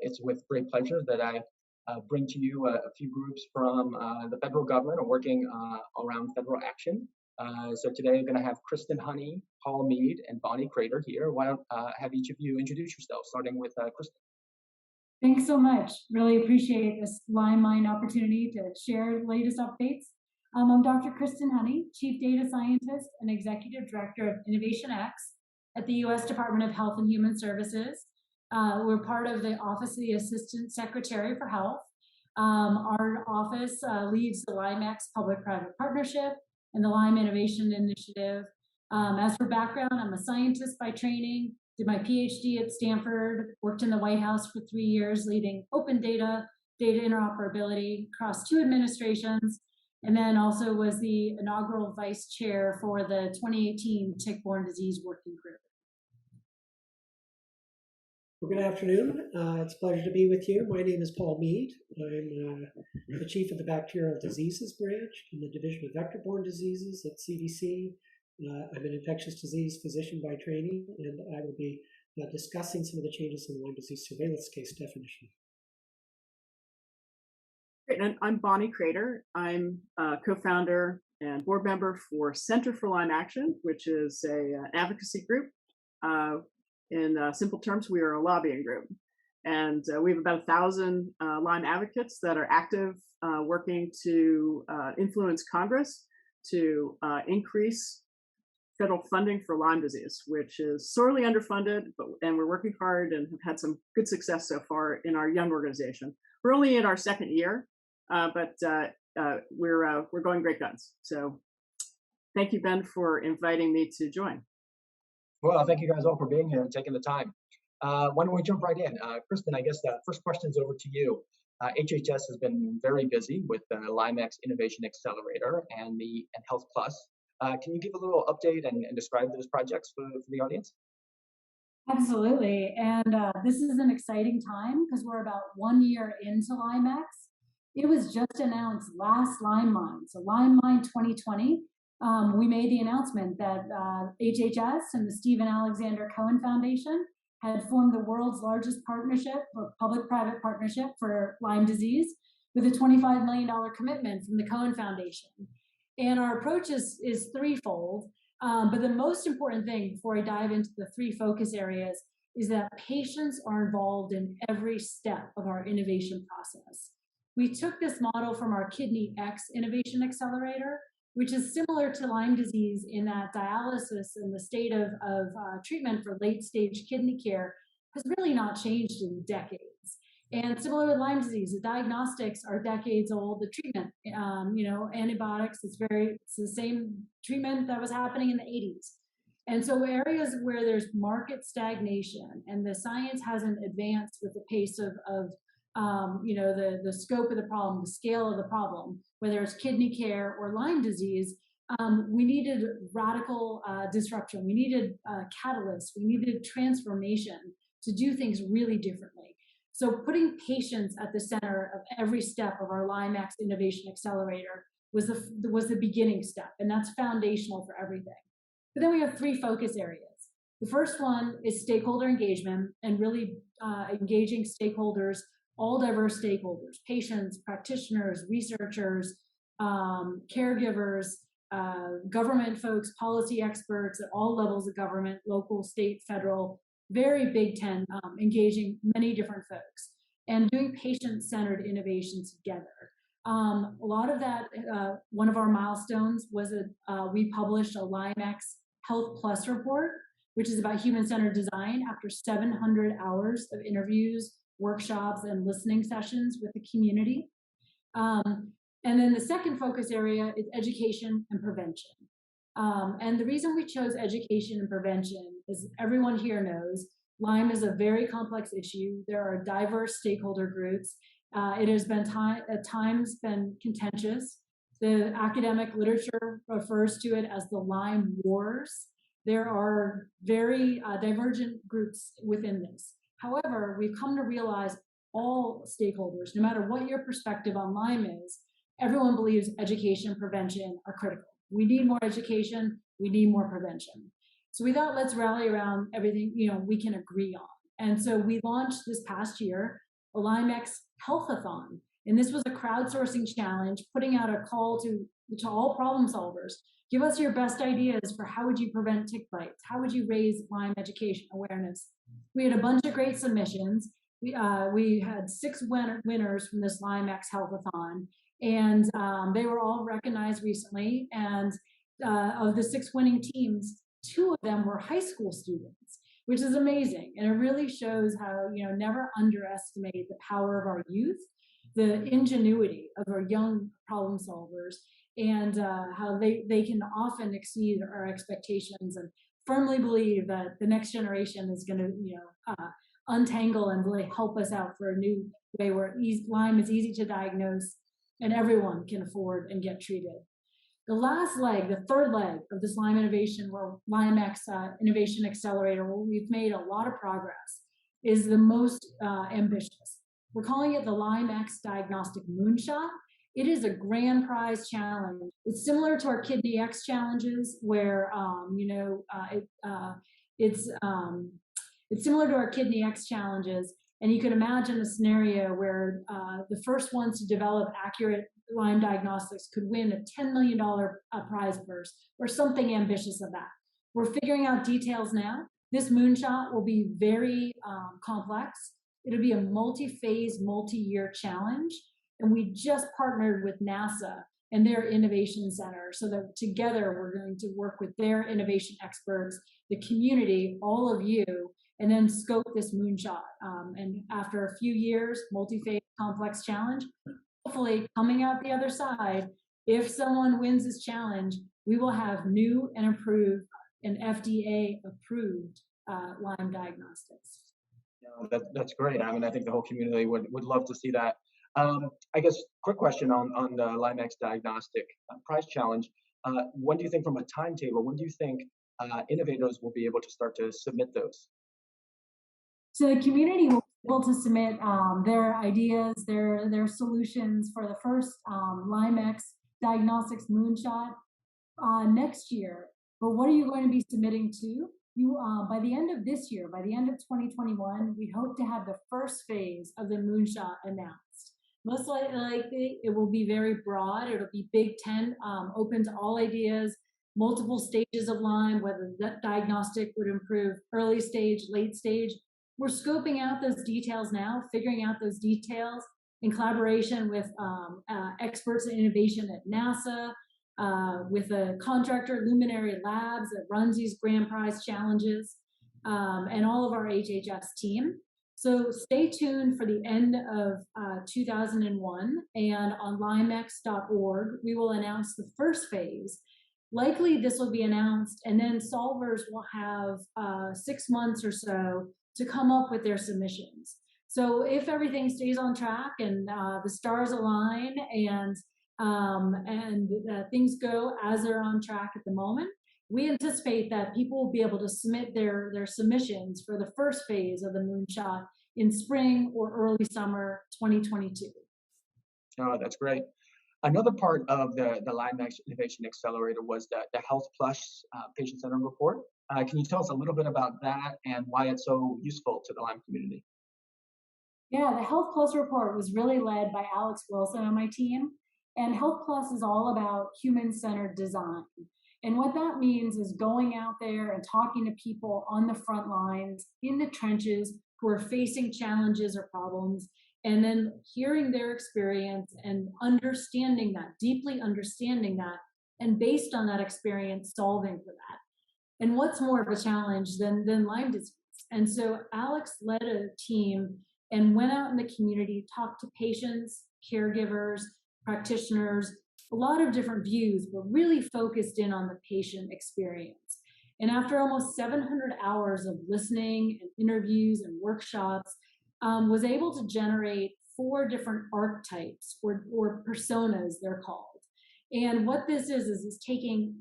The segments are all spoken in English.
it's with great pleasure that I bring to you a few groups from the federal government working around federal action. So today I'm going to have Kristen Honey, Paul Mead, and Bonnie Crater here. Why don't have each of you introduce yourselves, starting with Kristen. Thanks so much. Really appreciate this LymeMIND opportunity to share latest updates. I'm Dr. Kristen Honey, Chief Data Scientist and Executive Director of Innovation X at the U.S. Department of Health and Human Services. We're part of the Office of the Assistant Secretary for Health. Our office leads the LymeX Public-Private Partnership and the Lyme Innovation Initiative. As for background, I'm a scientist by training, did my PhD at Stanford, worked in the White House for 3 years leading open data interoperability across 2 administrations, and then also was the inaugural vice chair for the 2018 Tickborne Disease Working Group. Well, good afternoon. It's a pleasure to be with you. My name is Paul Mead. I'm the chief of the Bacterial Diseases branch in the Division of Vector-Borne Diseases at CDC. I'm an infectious disease physician by training, and I will be discussing some of the changes in the Lyme disease surveillance case definition. Great, and I'm Bonnie Crater. I'm a co-founder and board member for Center for Lyme Action, which is an advocacy group. In simple terms, we are a lobbying group. And we have about 1,000 Lyme advocates that are active, working to influence Congress to increase federal funding for Lyme disease, which is sorely underfunded, and we're working hard and have had some good success so far in our young organization. We're only in our 2nd year, but we're going great guns. So thank you, Ben, for inviting me to join. Well, thank you guys all for being here and taking the time. Why don't we jump right in? Kristen, I guess the first question's over to you. HHS has been very busy with the LymeX Innovation Accelerator and Health Plus. Can you give a little update and describe those projects for the audience? Absolutely. And this is an exciting time because we're about 1 year into LymeX. It was just announced last LymeMIND. So LymeMIND 2020, we made the announcement that HHS and the Stephen Alexander Cohen Foundation had formed the world's largest partnership, or public-private partnership for Lyme disease, with a $25 million commitment from the Cohen Foundation. And our approach is threefold, but the most important thing before I dive into the 3 focus areas is that patients are involved in every step of our innovation process. We took this model from our Kidney X Innovation Accelerator, which is similar to Lyme disease in that dialysis and the state of treatment for late-stage kidney care has really not changed in decades. And similar with Lyme disease, the diagnostics are decades old. The treatment, antibiotics, it's the same treatment that was happening in the 80s. And so areas where there's market stagnation and the science hasn't advanced with the pace of the scope of the problem, the scale of the problem, whether it's kidney care or Lyme disease, we needed radical disruption. We needed catalysts. We needed transformation to do things really differently. So putting patients at the center of every step of our LymeX Innovation Accelerator was the beginning step, and that's foundational for everything. But then we have 3 focus areas. The first one is stakeholder engagement and really engaging stakeholders, all diverse stakeholders, patients, practitioners, researchers, caregivers, government folks, policy experts at all levels of government, local, state, federal, very big tent, engaging many different folks and doing patient-centered innovation together. A lot of that, one of our milestones was we published a LymeX Health Plus report, which is about human-centered design after 700 hours of interviews, workshops, and listening sessions with the community. And then the second focus area is education and prevention. And the reason we chose education and prevention is everyone here knows Lyme is a very complex issue. There are diverse stakeholder groups. It has been at times been contentious. The academic literature refers to it as the Lyme wars. There are very divergent groups within this. However, we've come to realize all stakeholders, no matter what your perspective on Lyme is, everyone believes education and prevention are critical. We need more education, we need more prevention. So we thought, let's rally around everything we can agree on. And so we launched this past year a LymeX healthathon. And this was a crowdsourcing challenge, putting out a call to all problem solvers. Give us your best ideas for how would you prevent tick bites? How would you raise Lyme education awareness? We had a bunch of great submissions. We had 6 winners from this LymeX Healthathon, and they were all recognized recently. And of the 6 winning teams, 2 of them were high school students, which is amazing. And it really shows how, never underestimate the power of our youth, the ingenuity of our young problem solvers, and how they can often exceed our expectations, and firmly believe that the next generation is going to untangle and really help us out for a new way where Lyme is easy to diagnose and everyone can afford and get treated. The last leg, the third leg of this Lyme innovation, where LymeX Innovation Accelerator, where we've made a lot of progress, is the most ambitious. We're calling it the LymeX Diagnostic Moonshot. It is a grand prize challenge. It's similar to our Kidney X challenges, where it's similar to our Kidney X challenges, and you can imagine a scenario where the first ones to develop accurate Lyme diagnostics could win a $10 million prize purse, or something ambitious of that. We're figuring out details now. This moonshot will be very complex. It'll be a multi-phase, multi-year challenge. And we just partnered with NASA and their innovation center, so that together we're going to work with their innovation experts, the community, all of you, and then scope this moonshot. And after a few years, multi-phase complex challenge, hopefully coming out the other side, if someone wins this challenge, we will have new and improved and FDA approved Lyme diagnostics. That's great. I mean, I think the whole community would love to see that. I guess, quick question on the LymeX Diagnostic Prize Challenge. When do you think, from a timetable, when do you think innovators will be able to start to submit those? So the community will be able to submit their ideas, their solutions for the first LymeX Diagnostics Moonshot next year. But what are you going to be submitting to? You by the end of this year, by the end of 2021, we hope to have the first phase of the moonshot announced. Most likely, it will be very broad. It'll be Big 10, open to all ideas, multiple stages of Lyme, whether that diagnostic would improve early stage, late stage. We're scoping out those details now, figuring out those details in collaboration with experts in innovation at NASA, with a contractor, Luminary Labs, that runs these grand prize challenges, and all of our HHS team. So stay tuned for the end of 2001, and on lymex.org, we will announce the first phase. Likely this will be announced, and then solvers will have 6 months or so to come up with their submissions. So if everything stays on track and the stars align and things go as they're on track at the moment, we anticipate that people will be able to submit their submissions for the first phase of the moonshot in spring or early summer 2022. Oh, that's great. Another part of the LymeX Innovation Accelerator was the Health Plus patient-centered report. Can you tell us a little bit about that and why it's so useful to the Lyme community? Yeah, the Health Plus report was really led by Alex Wilson on my team. And Health Plus is all about human-centered design. And what that means is going out there and talking to people on the front lines, in the trenches, who are facing challenges or problems, and then hearing their experience and understanding that, deeply understanding that, and based on that experience, solving for that. And what's more of a challenge than Lyme disease? And so Alex led a team and went out in the community, talked to patients, caregivers, practitioners, a lot of different views, but really focused in on the patient experience. And after almost 700 hours of listening and interviews and workshops, was able to generate 4 different archetypes or personas, they're called. And what this is taking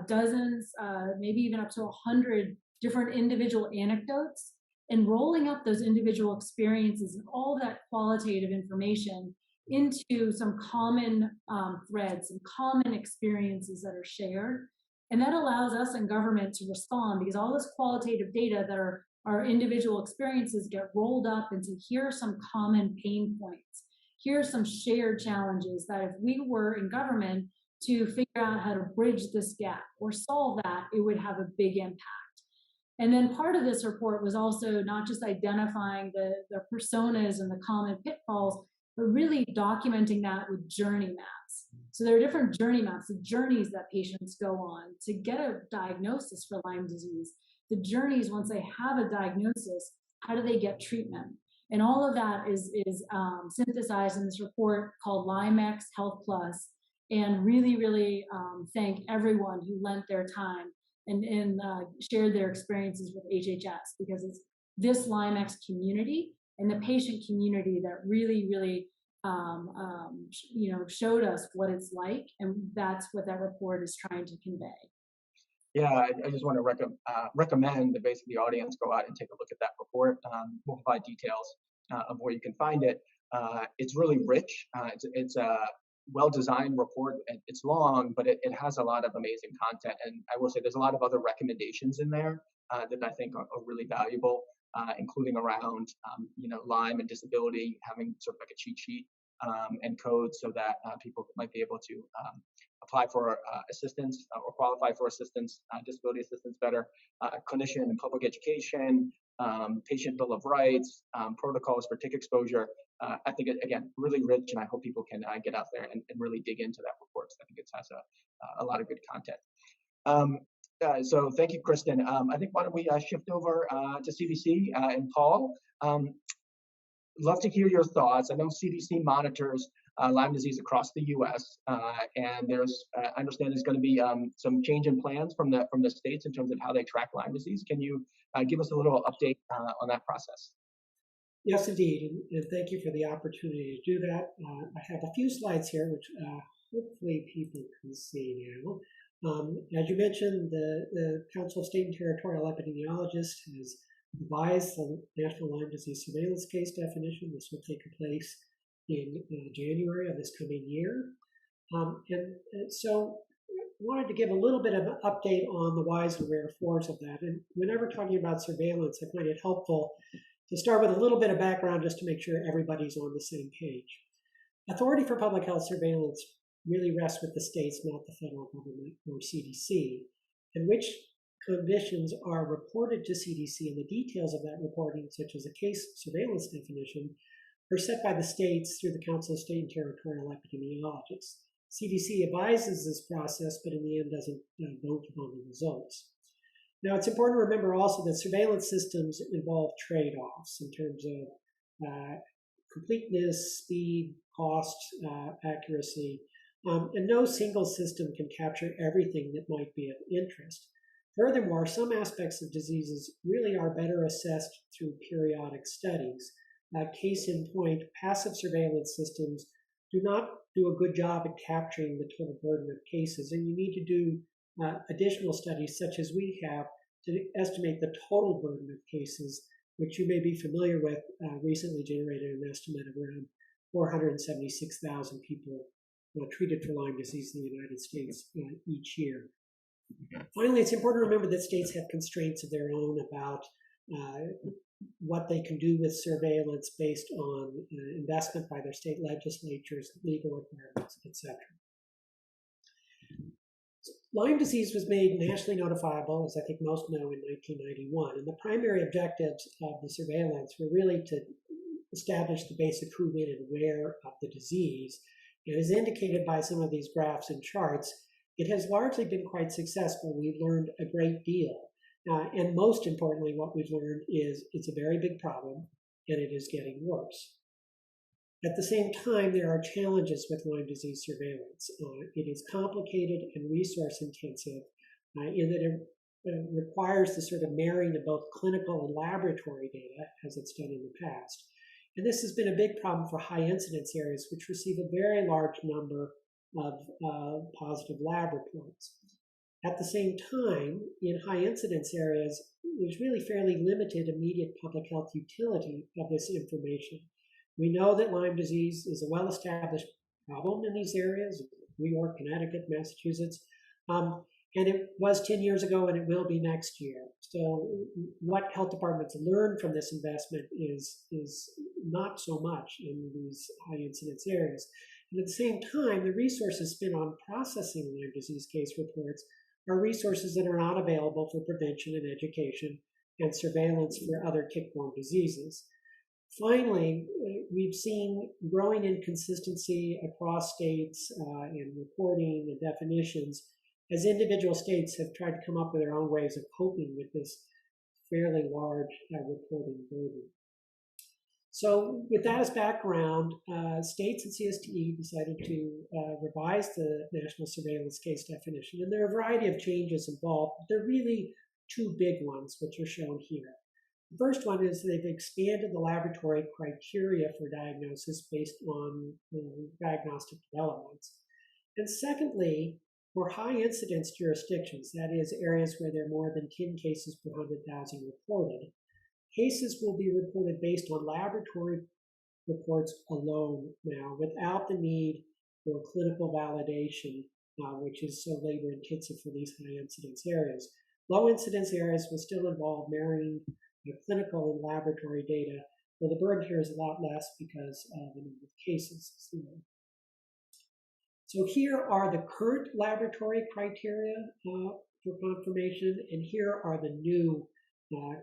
dozens, maybe even up to 100 different individual anecdotes and rolling up those individual experiences and all that qualitative information into some common threads and common experiences that are shared. And that allows us in government to respond, because all this qualitative data that are our individual experiences get rolled up into here are some common pain points. Here are some shared challenges that if we were in government to figure out how to bridge this gap or solve that, it would have a big impact. And then part of this report was also not just identifying the personas and the common pitfalls, but really documenting that with journey maps. So there are different journey maps, the journeys that patients go on to get a diagnosis for Lyme disease. The journeys, once they have a diagnosis, how do they get treatment? And all of that is synthesized in this report called LymeX Health Plus, and really thank everyone who lent their time and shared their experiences with HHS, because it's this LymeX community and the patient community that really showed us what it's like, and that's what that report is trying to convey. Yeah, I just want to recommend that basically the audience go out and take a look at that report. We'll provide details of where you can find it. It's really rich. It's a well-designed report. It's long, but it has a lot of amazing content. And I will say there's a lot of other recommendations in there that I think are really valuable, including around Lyme and disability, having sort of like a cheat sheet and codes so that people might be able to apply for assistance or qualify for assistance, disability assistance better, clinician and public education, patient bill of rights, protocols for tick exposure. I think, again, really rich, and I hope people can get out there and really dig into that report, because I think it has a lot of good content. So thank you, Kristen. I think why don't we shift over to CDC and Paul. Love to hear your thoughts. I know CDC monitors Lyme disease across the U.S. And there's, I understand there's going to be some change in plans from the states in terms of how they track Lyme disease. Can you give us a little update on that process? Yes, indeed, and thank you for the opportunity to do that. I have a few slides here, which hopefully people can see now. As you mentioned, the Council of State and Territorial Epidemiologists has revised the National Lyme Disease Surveillance Case definition. This will take place in January of this coming year. And so I wanted to give a little bit of an update on the whys and wherefores of that. And whenever talking about surveillance, I find it helpful to start with a little bit of background just to make sure everybody's on the same page. Authority for public health surveillance really rests with the states, not the federal government or CDC, and which conditions are reported to CDC and the details of that reporting, such as a case surveillance definition, are set by the states through the Council of State and Territorial Epidemiologists. CDC advises this process, but in the end doesn't vote on the results. Now, it's important to remember also that surveillance systems involve trade-offs in terms of completeness, speed, cost, accuracy, and no single system can capture everything that might be of interest. Furthermore, some aspects of diseases really are better assessed through periodic studies. Case in point, passive surveillance systems do not do a good job at capturing the total burden of cases, and you need to do additional studies such as we have to estimate the total burden of cases, which you may be familiar with, recently generated an estimate of around 476,000 people treated for Lyme disease in the United States each year. Finally, it's important to remember that states have constraints of their own about what they can do with surveillance based on investment by their state legislatures, legal requirements, etc. Lyme disease was made nationally notifiable, as I think most know, in 1991, and the primary objectives of the surveillance were really to establish the basic who, when, and where of the disease. And as indicated by some of these graphs and charts, it has largely been quite successful. We've learned a great deal. And most importantly, what we've learned is it's a very big problem, and it is getting worse. At the same time, there are challenges with Lyme disease surveillance. It is complicated and resource intensive in that it requires the sort of marrying of both clinical and laboratory data, as it's done in the past. And this has been a big problem for high incidence areas, which receive a very large number of positive lab reports. At the same time, in high incidence areas, there's really fairly limited immediate public health utility of this information. We know that Lyme disease is a well-established problem in these areas, New York, Connecticut, Massachusetts, And it was 10 years ago, and it will be next year. So what health departments learn from this investment is not so much in these high incidence areas. And at the same time, the resources spent on processing Lyme disease case reports are resources that are not available for prevention and education and surveillance for other tick-borne diseases. Finally, we've seen growing inconsistency across states in reporting and definitions as individual states have tried to come up with their own ways of coping with this fairly large reporting burden. So with that as background, states and CSTE decided to revise the national surveillance case definition. And there are a variety of changes involved, but there are really two big ones, which are shown here. The first one is they've expanded the laboratory criteria for diagnosis based on diagnostic developments. And secondly, for high incidence jurisdictions, that is areas where there are more than 10 cases per 100,000 reported, cases will be reported based on laboratory reports alone now, without the need for clinical validation, which is so labor intensive for these high incidence areas. Low incidence areas will still involve marrying clinical and laboratory data, though the burden here is a lot less because of the number of cases. So here are the current laboratory criteria for confirmation, and here are the new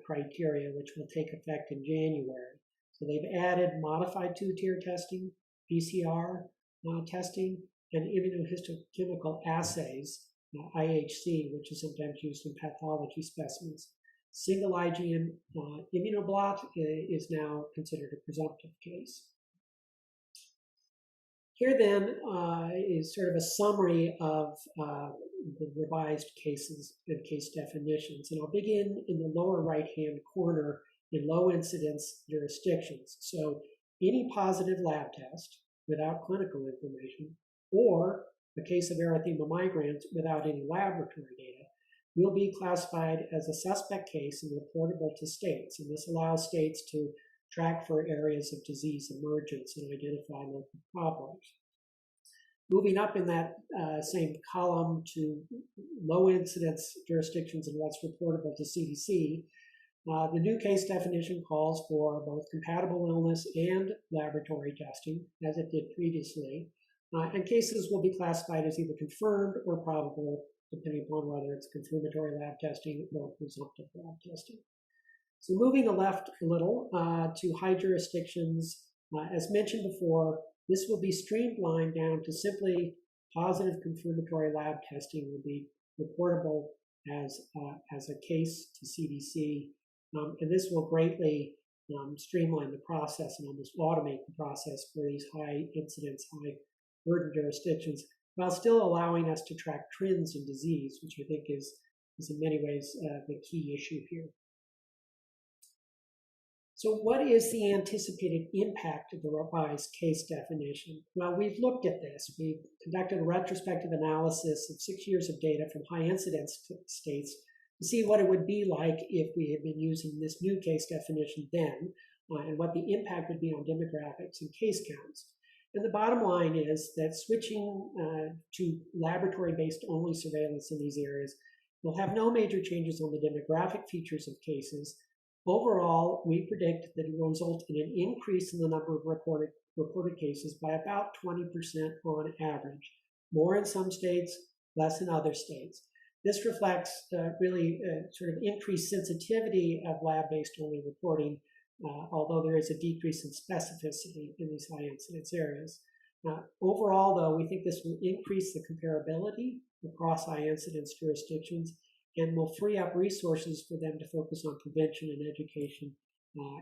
criteria, which will take effect in January. So they've added modified two-tier testing, PCR testing, and immunohistochemical assays, IHC, which is sometimes used in pathology specimens. Single IgM immunoblot is now considered a presumptive case. Here then is sort of a summary of the revised cases and case definitions. And I'll begin in the lower right-hand corner in low incidence jurisdictions. So any positive lab test without clinical information, or a case of erythema migrans without any laboratory data, will be classified as a suspect case and reportable to states. And this allows states to track for areas of disease emergence and identify local problems. Moving up in that same column to low incidence jurisdictions and what's reportable to CDC, the new case definition calls for both compatible illness and laboratory testing, as it did previously, and cases will be classified as either confirmed or probable, depending upon whether it's confirmatory lab testing or presumptive lab testing. So moving to left a little to high jurisdictions, as mentioned before, this will be streamlined down to simply positive confirmatory lab testing will be reportable as a case to CDC, and this will greatly streamline the process and almost automate the process for these high incidence, high burden jurisdictions, while still allowing us to track trends in disease, which I think is in many ways the key issue here. So what is the anticipated impact of the revised case definition? Well, we've looked at this. We've conducted a retrospective analysis of 6 years of data from high incidence states to see what it would be like if we had been using this new case definition then, and what the impact would be on demographics and case counts. And the bottom line is that switching to laboratory-based only surveillance in these areas will have no major changes on the demographic features of cases. Overall, we predict that it will result in an increase in the number of reported cases by about 20% on average, more in some states, less in other states. This reflects really sort of increased sensitivity of lab-based only reporting, although there is a decrease in specificity in these high incidence areas. Overall, though, we think this will increase the comparability across high incidence jurisdictions and will free up resources for them to focus on prevention and education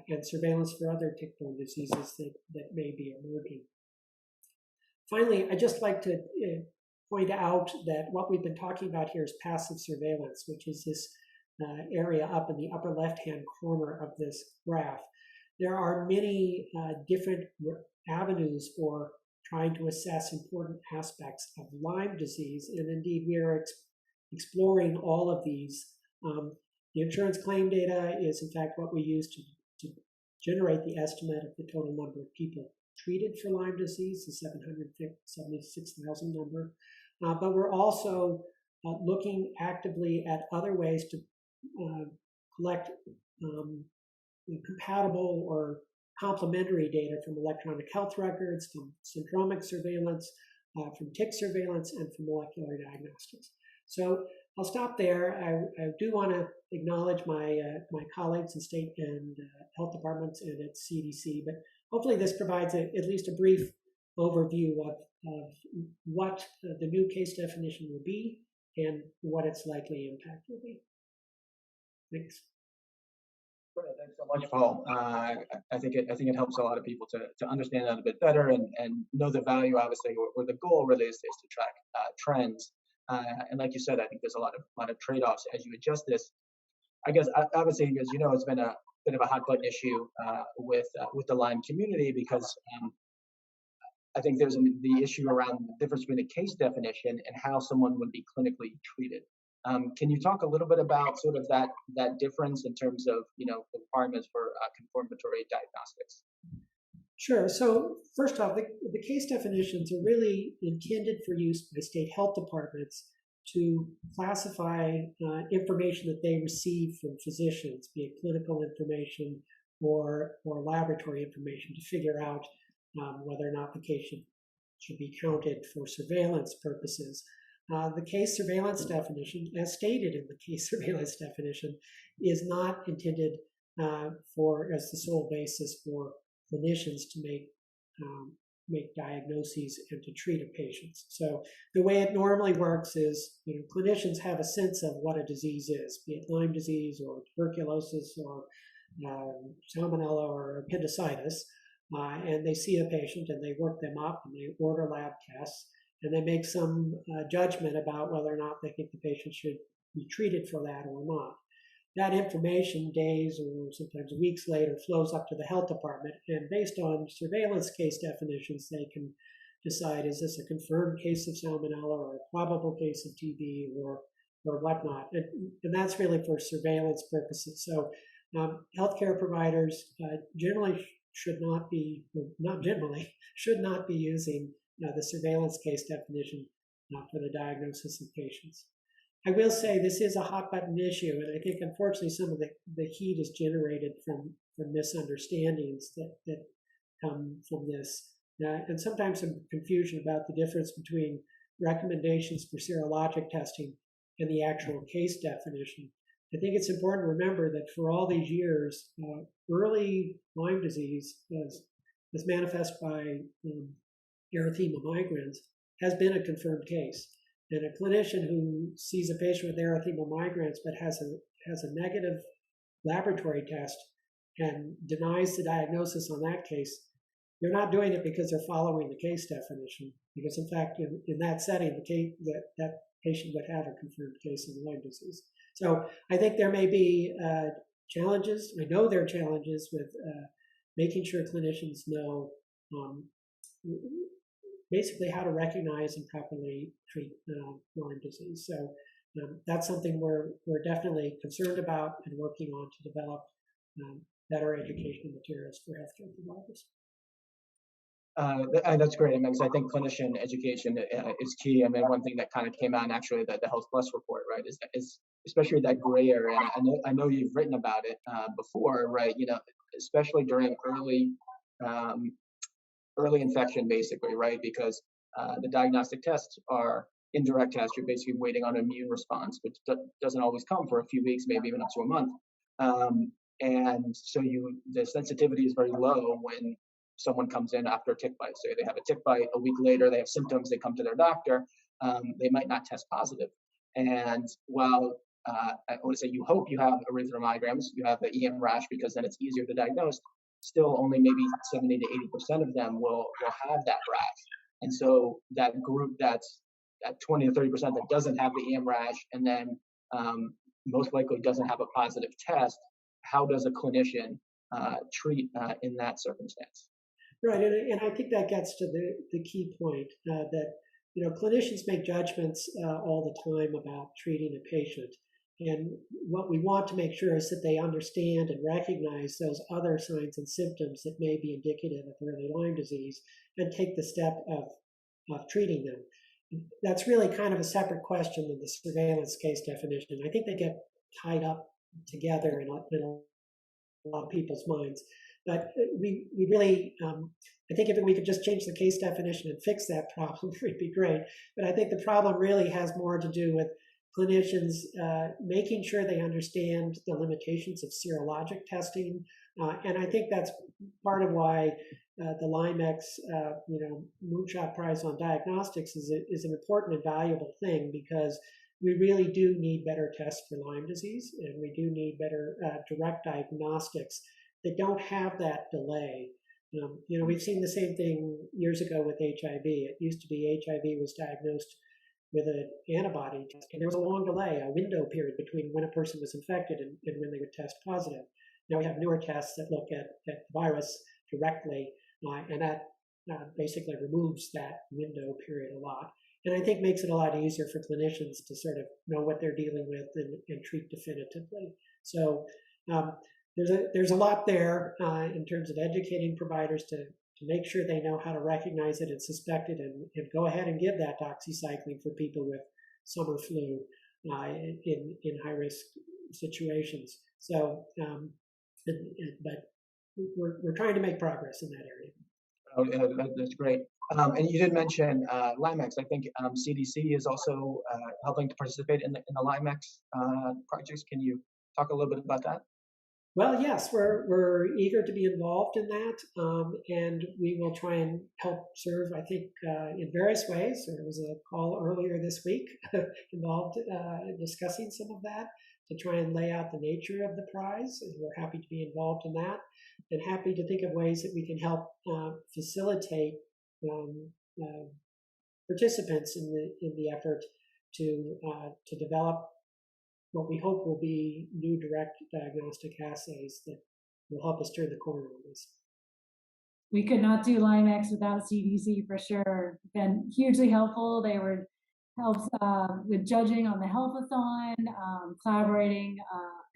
and surveillance for other tick-borne diseases that may be emerging. Finally, I'd just like to point out that what we've been talking about here is passive surveillance, which is this area up in the upper left-hand corner of this graph. There are many different avenues for trying to assess important aspects of Lyme disease, and indeed we are exploring all of these. The insurance claim data is in fact what we use to generate the estimate of the total number of people treated for Lyme disease, the 776,000 number. But we're also looking actively at other ways to collect compatible or complementary data from electronic health records, from syndromic surveillance, from tick surveillance, and from molecular diagnostics. So I'll stop there. I do want to acknowledge my colleagues in state and health departments and at CDC, but hopefully this provides at least a brief overview of what the new case definition will be and what its likely impact will be. Thanks. Great, thanks so much, Paul. I think it helps a lot of people to understand that a bit better and know the value, obviously, or the goal really is to track trends. And like you said, I think there's a lot of trade-offs as you adjust this. I guess obviously, as you know, it's been a bit of a hot button issue with the Lyme community because I think there's the issue around the difference between a case definition and how someone would be clinically treated. Can you talk a little bit about sort of that difference in terms of the requirements for confirmatory diagnostics? Sure. So first off, the case definitions are really intended for use by state health departments to classify information that they receive from physicians, be it clinical information or laboratory information, to figure out whether or not the case should be counted for surveillance purposes. The case surveillance definition, as stated in the case surveillance definition, is not intended as the sole basis for clinicians to make diagnoses and to treat a patient. So the way it normally works is, clinicians have a sense of what a disease is, be it Lyme disease or tuberculosis or salmonella or appendicitis, and they see a patient and they work them up and they order lab tests and they make some judgment about whether or not they think the patient should be treated for that or not. That information, days or sometimes weeks later, flows up to the health department, and based on surveillance case definitions, they can decide, is this a confirmed case of salmonella or a probable case of TB or whatnot, and that's really for surveillance purposes. So healthcare providers generally should not be using the surveillance case definition for the diagnosis of patients. I will say this is a hot button issue, and I think unfortunately some of the heat is generated from misunderstandings that come from this, and sometimes some confusion about the difference between recommendations for serologic testing and the actual case definition. I think it's important to remember that for all these years, early Lyme disease, as manifest by erythema migrans, has been a confirmed case. And a clinician who sees a patient with erythema migrans but has a negative laboratory test and denies the diagnosis on that case, they're not doing it because they're following the case definition. Because in fact, in that setting, that patient would have a confirmed case of Lyme disease. So I think there may be challenges. I know there are challenges with making sure clinicians know basically how to recognize and properly treat Lyme disease. So that's something we're definitely concerned about and working on to develop better educational materials for healthcare providers. That's great. I think clinician education is key. One thing that kind of came out naturally, that the Health Plus report, right, is especially that gray area. And I know you've written about it before, right? Especially during early infection, basically, right? Because the diagnostic tests are indirect tests. You're basically waiting on an immune response, which doesn't always come for a few weeks, maybe even up to a month. And so the sensitivity is very low when someone comes in after a tick bite. Say they have a tick bite, a week later they have symptoms, they come to their doctor, they might not test positive. And while I would say you hope you have erythema migrans, you have the EM rash because then it's easier to diagnose, still only maybe 70 to 80% of them will have that rash. And so that group that's at 20 to 30% that doesn't have the EM rash and then most likely doesn't have a positive test, how does a clinician treat in that circumstance? Right, and I think that gets to the key point that clinicians make judgments all the time about treating a patient, and what we want to make sure is that they understand and recognize those other signs and symptoms that may be indicative of early Lyme disease, and take the step of treating them. that's really kind of a separate question than the surveillance case definition. I think they get tied up together in a lot of people's minds. But we really, I think if we could just change the case definition and fix that problem, it would be great. But I think the problem really has more to do with clinicians making sure they understand the limitations of serologic testing. And I think that's part of why the LymeX, Moonshot Prize on Diagnostics is an important and valuable thing, because we really do need better tests for Lyme disease, and we do need better direct diagnostics that don't have that delay. We've seen the same thing years ago with HIV. It used to be HIV was diagnosed with an antibody test, and there was a long delay, a window period between when a person was infected and when they would test positive. Now we have newer tests that look at the virus directly, and that basically removes that window period a lot. And I think makes it a lot easier for clinicians to sort of know what they're dealing with and treat definitively. So there's a lot there in terms of educating providers to make sure they know how to recognize it and suspect it, and go ahead and give that doxycycline for people with summer flu in high-risk situations. So, but we're trying to make progress in that area. Oh, that's great. And you did mention LymeX. I think CDC is also helping to participate in the LymeX projects. Can you talk a little bit about that? Well, yes, we're eager to be involved in that, and we will try and help serve, I think, in various ways. There was a call earlier this week involved discussing some of that to try and lay out the nature of the prize, and we're happy to be involved in that, and happy to think of ways that we can help facilitate participants in the effort to develop what we hope will be new direct diagnostic assays that will help us turn the corner on this. We could not do LymeX without CDC for sure. Been hugely helpful. They were helped with judging on the healthathon, collaborating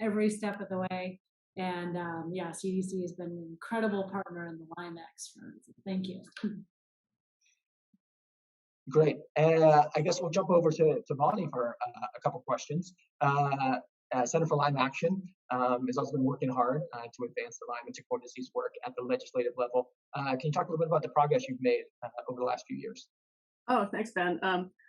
every step of the way. And yeah, CDC has been an incredible partner in the LymeX. Thank you. Great. I guess we'll jump over to Bonnie for a couple questions. Center for Lyme Action has also been working hard to advance the Lyme and Tickborne disease work at the legislative level. Can you talk a little bit about the progress you've made over the last few years? Oh, thanks, Ben.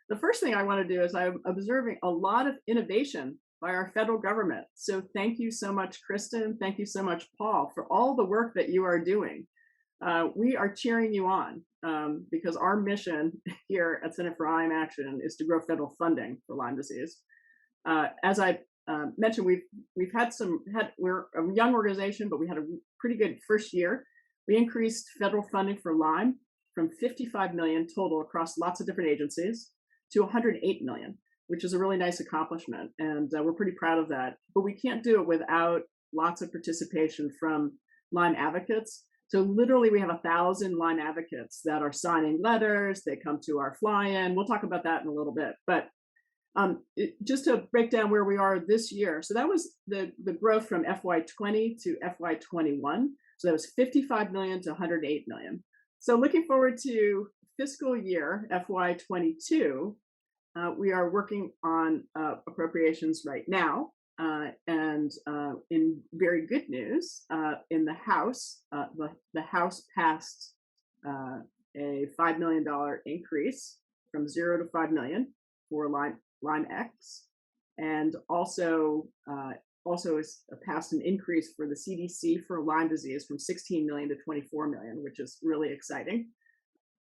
The first thing I want to do is I'm observing a lot of innovation by our federal government. So thank you so much, Kristen. Thank you so much, Paul, for all the work that you are doing. We are cheering you on because our mission here at Center for Lyme Action is to grow federal funding for Lyme disease. As I mentioned, we're a young organization, but we had a pretty good first year. We increased federal funding for Lyme from 55 million total across lots of different agencies to 108 million, which is a really nice accomplishment. And we're pretty proud of that. But we can't do it without lots of participation from Lyme advocates. So literally we have 1,000 Lyme advocates that are signing letters. They come to our fly-in. We'll talk about that in a little bit. But just to break down where we are this year. So that was the growth from FY20 to FY21. So that was 55 million to 108 million. So looking forward to fiscal year FY22, we are working on appropriations right now. And in very good news, in the House, the House passed a $5 million increase from 0 to 5 million for LymeX, and also has passed an increase for the CDC for Lyme disease from 16 million to 24 million, which is really exciting.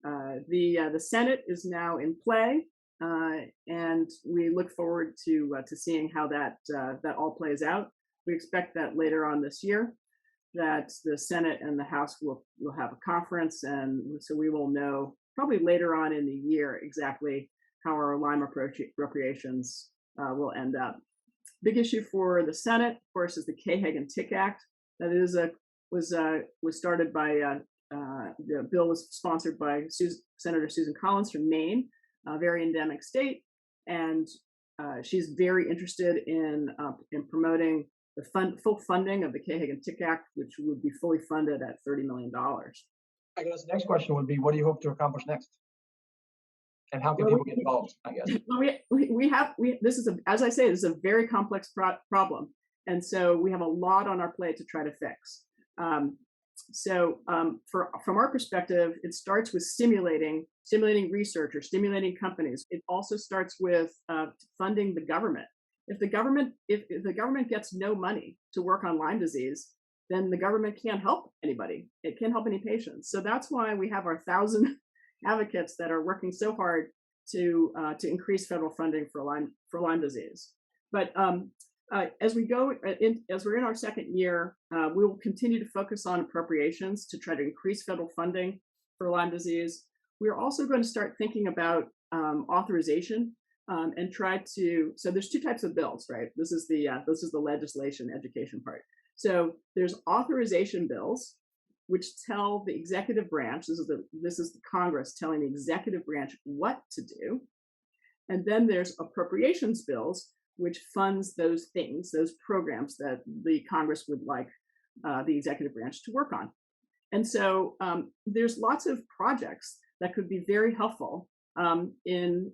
The Senate is now in play, and we look forward to seeing how that all plays out. We expect that later on this year, that the Senate and the House will have a conference, and so we will know probably later on in the year exactly how our Lyme appropriations will end up. Big issue for the Senate, of course, is the K-Hagen-Tick Act. That was started by the bill was sponsored by Senator Susan Collins from Maine, a very endemic state, and she's very interested in promoting the full funding of the K-Hagen-Tick Act, which would be fully funded at $30 million. I guess the next question would be, what do you hope to accomplish next? And how can Well, people get involved, I guess? this is as I say, this is a very complex problem, and so we have a lot on our plate to try to fix. Um, from our perspective, it starts with stimulating research or stimulating companies. It also starts with funding the government. If the government gets no money to work on Lyme disease, then the government can't help anybody. It can't help any patients. So that's why we have our 1,000 advocates that are working so hard to increase federal funding for Lyme disease. But as we're in our second year, we will continue to focus on appropriations to try to increase federal funding for Lyme disease. We're also going to start thinking about authorization and try to. So there's two types of bills, right? This is the legislation education part. So there's authorization bills, which tell the executive branch. This is the Congress telling the executive branch what to do, and then there's appropriations bills, which funds those things, those programs that the Congress would like the executive branch to work on. And so there's lots of projects that could be very helpful in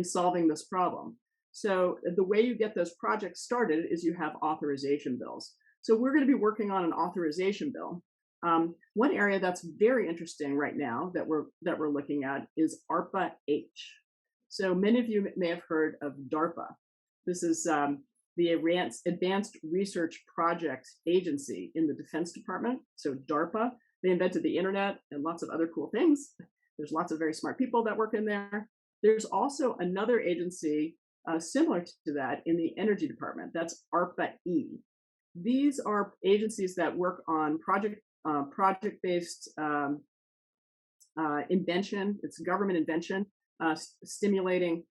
solving this problem. So the way you get those projects started is you have authorization bills. So we're going to be working on an authorization bill. One area that's very interesting right now that we're looking at is ARPA-H. So many of you may have heard of DARPA. This is the Advanced Research Project Agency in the Defense Department. So DARPA, they invented the internet and lots of other cool things. There's lots of very smart people that work in there. There's also another agency similar to that in the Energy Department. That's ARPA-E. These are agencies that work on project-based invention. It's government invention, stimulating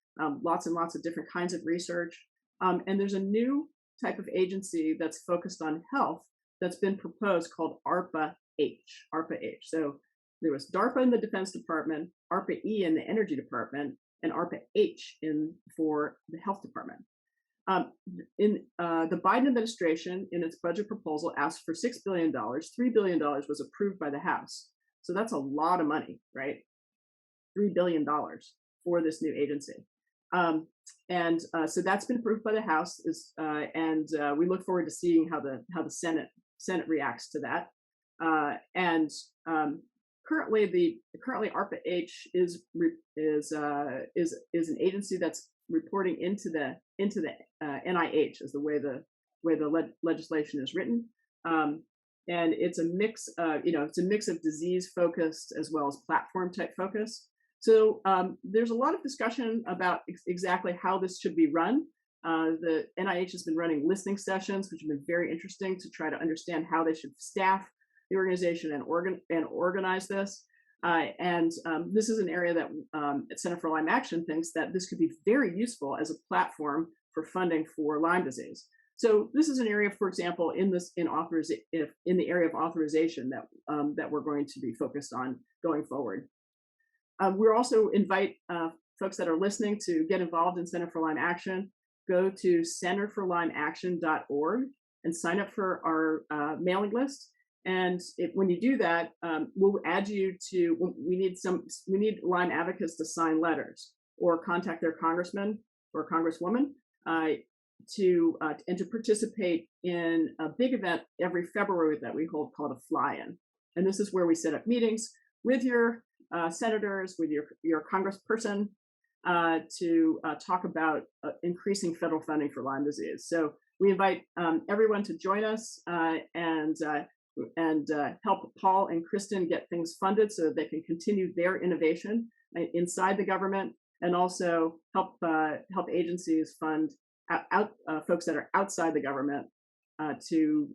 lots and lots of different kinds of research. And there's a new type of agency that's focused on health that's been proposed called ARPA-H. ARPA-H. So there was DARPA in the Defense Department, ARPA-E in the Energy Department, and ARPA-H for the Health Department. The Biden administration, in its budget proposal, asked for $6 billion. $3 billion was approved by the House. So that's a lot of money, right? $3 billion for this new agency. So that's been approved by the House, and we look forward to seeing how the Senate reacts to that. Currently ARPA-H is an agency that's reporting into the NIH, is the way the legislation is written, and it's a mix of disease focused as well as platform type focus. So there's a lot of discussion about exactly how this should be run. The NIH has been running listening sessions, which have been very interesting to try to understand how they should staff the organization and organize this. This is an area that Center for Lyme Action thinks that this could be very useful as a platform for funding for Lyme disease. So this is an area, for example, in the area of authorization that we're going to be focused on going forward. We're also invite folks that are listening to get involved in Center for Lyme Action. Go to centerforlymeaction.org and sign up for our mailing list. And when you do that, we'll add you to. We need Lyme advocates to sign letters or contact their congressman or congresswoman to participate in a big event every February that we hold called a fly-in. And this is where we set up meetings with your senators, with your congressperson to talk about increasing federal funding for Lyme disease. So we invite everyone to join us and help Paul and Kristen get things funded so that they can continue their innovation inside the government, and also help agencies fund folks that are outside the government to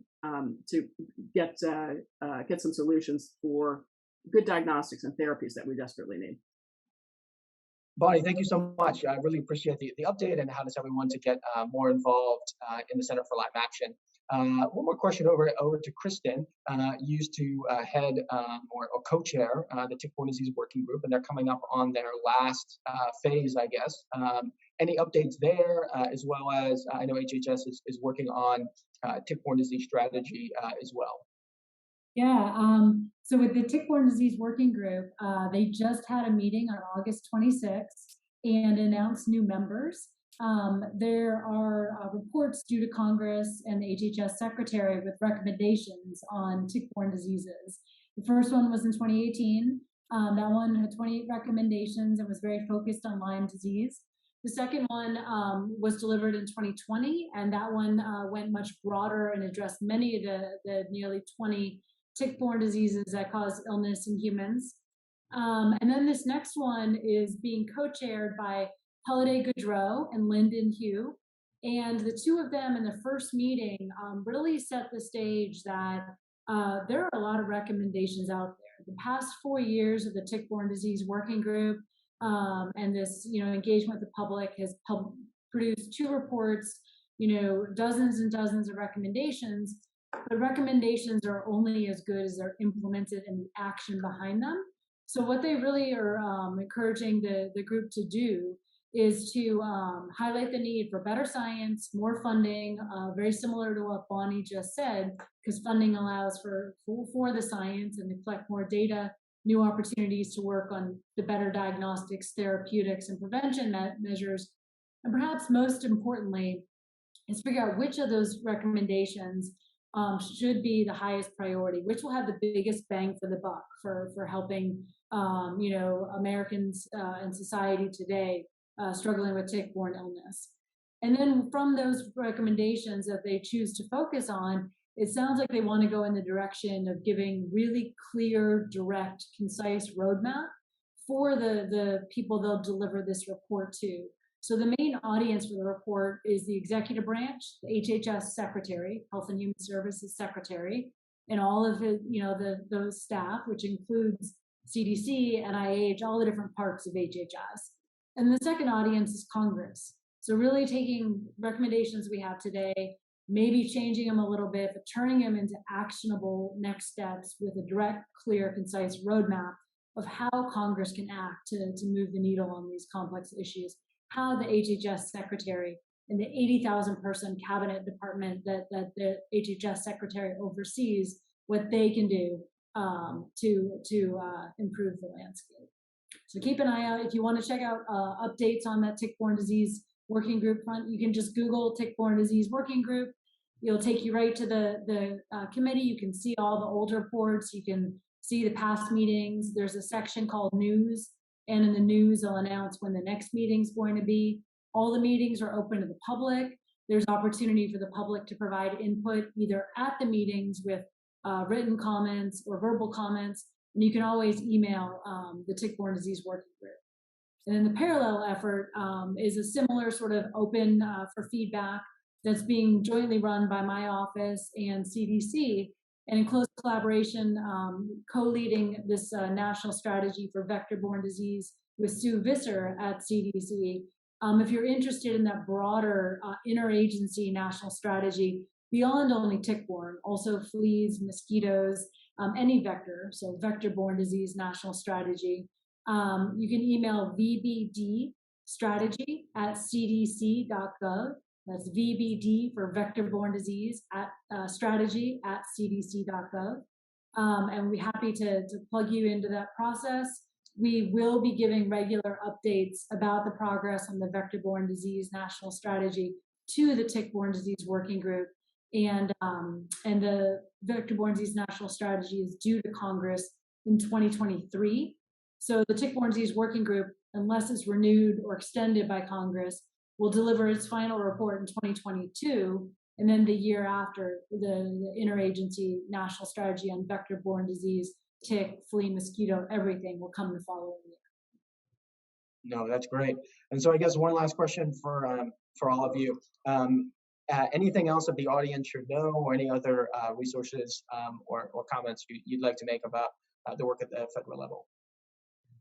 get some solutions for good diagnostics and therapies that we desperately need. Bonnie, thank you so much. I really appreciate the update and how does everyone to get more involved in the Center for Lyme Action. One more question over to Kristen. You used to head or co-chair the Tickborne Disease Working Group, and they're coming up on their last phase, I guess. Any updates there, as well as I know HHS is working on Tickborne disease strategy as well. Yeah. So with the Tick-borne disease working group, they just had a meeting on August 26th and announced new members. There are reports due to Congress and the HHS Secretary with recommendations on tick-borne diseases. The first one was in 2018. That one had 28 recommendations and was very focused on Lyme disease. The second one was delivered in 2020, and that one went much broader and addressed many of the nearly 20 tick-borne diseases that cause illness in humans. And then this next one is being co-chaired by Holiday Goudreau and Lyndon Hugh. And the two of them in the first meeting really set the stage that there are a lot of recommendations out there. The past 4 years of the tick-borne disease working group and this, engagement with the public has produced 2 reports, dozens and dozens of recommendations. But recommendations are only as good as they're implemented and the action behind them. So what they really are encouraging the group to do is to highlight the need for better science, more funding, very similar to what Bonnie just said, because funding allows for the science and to collect more data, new opportunities to work on the better diagnostics, therapeutics, and prevention measures. And perhaps most importantly, is figure out which of those recommendations should be the highest priority, which will have the biggest bang for the buck for helping Americans and society today struggling with tick-borne illness. And then from those recommendations that they choose to focus on, it sounds like they want to go in the direction of giving really clear, direct, concise roadmap for the people they'll deliver this report to. So the main audience for the report is the executive branch, the HHS Secretary, Health and Human Services Secretary, and all of those staff, which includes CDC, NIH, all the different parts of HHS. And the second audience is Congress. So really taking recommendations we have today, maybe changing them a little bit, but turning them into actionable next steps with a direct, clear, concise roadmap of how Congress can act to move the needle on these complex issues, how the HHS Secretary and the 80,000 person cabinet department that the HHS Secretary oversees, what they can do to improve the landscape. So keep an eye out. If you want to check out updates on that tick-borne disease working group front, you can just Google tick-borne disease working group. It'll take you right to the committee. You can see all the old reports. You can see the past meetings. There's a section called news, and in the news, they'll announce when the next meeting's going to be. All the meetings are open to the public. There's opportunity for the public to provide input either at the meetings with written comments or verbal comments, and you can always email the tick-borne disease working group. And then the parallel effort is a similar sort of open for feedback that's being jointly run by my office and CDC, and in close collaboration, co-leading this national strategy for vector-borne disease with Sue Visser at CDC. If you're interested in that broader interagency national strategy beyond only tick-borne, also fleas, mosquitoes, any vector, so vector-borne disease national strategy, you can email vbdstrategy@cdc.gov. That's VBD for vector-borne disease at strategy@cdc.gov. And we're happy to plug you into that process. We will be giving regular updates about the progress on the vector-borne disease national strategy to the tick-borne disease working group. And the vector-borne disease national strategy is due to Congress in 2023. So the tick-borne disease working group, unless it's renewed or extended by Congress, will deliver its final report in 2022, and then the year after, the interagency national strategy on vector-borne disease, tick, flea, mosquito, everything will come the following year. No, that's great. And so I guess one last question for all of you. Anything else that the audience should know, or any other resources or comments you'd like to make about the work at the federal level?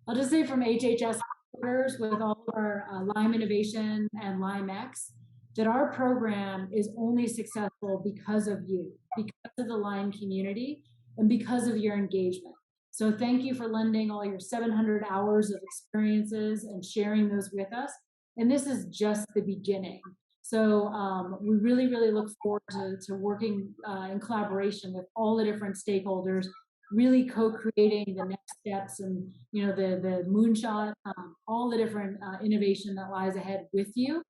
I'll just say from HHS headquarters, with all of our Lyme Innovation and LymeX, that our program is only successful because of you, because of the Lyme community, and because of your engagement. So thank you for lending all your 700 hours of experiences and sharing those with us. And this is just the beginning. So we really, really look forward to working in collaboration with all the different stakeholders, really co-creating the next steps and the moonshot, all the different innovation that lies ahead with you.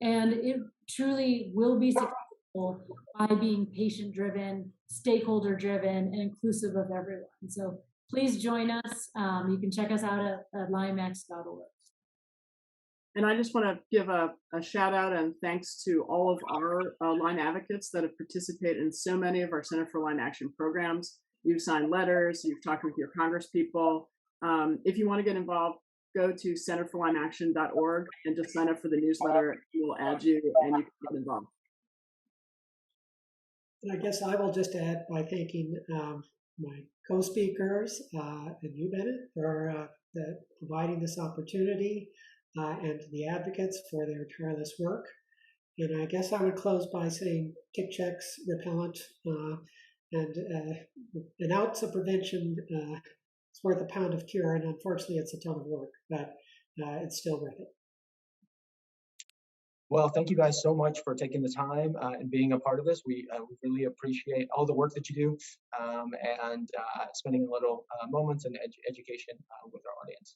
And it truly will be successful by being patient-driven, stakeholder-driven, and inclusive of everyone. So please join us. You can check us out at lymex.org. And I just want to give a shout out and thanks to all of our Lyme advocates that have participated in so many of our Center for Lyme Action programs. You've signed letters, you've talked with your congresspeople. If you want to get involved, go to centerforlymeaction.org and just sign up for the newsletter. We'll add you and you can get involved. And I guess I will just add by thanking my co-speakers and you, Bennett, for providing this opportunity. And to the advocates for their tireless work. And I guess I would close by saying tick checks, repellent, and an ounce of prevention is worth a pound of cure. And unfortunately, it's a ton of work, but it's still worth it. Well, thank you guys so much for taking the time and being a part of this. We really appreciate all the work that you do and spending a little moments in education with our audience.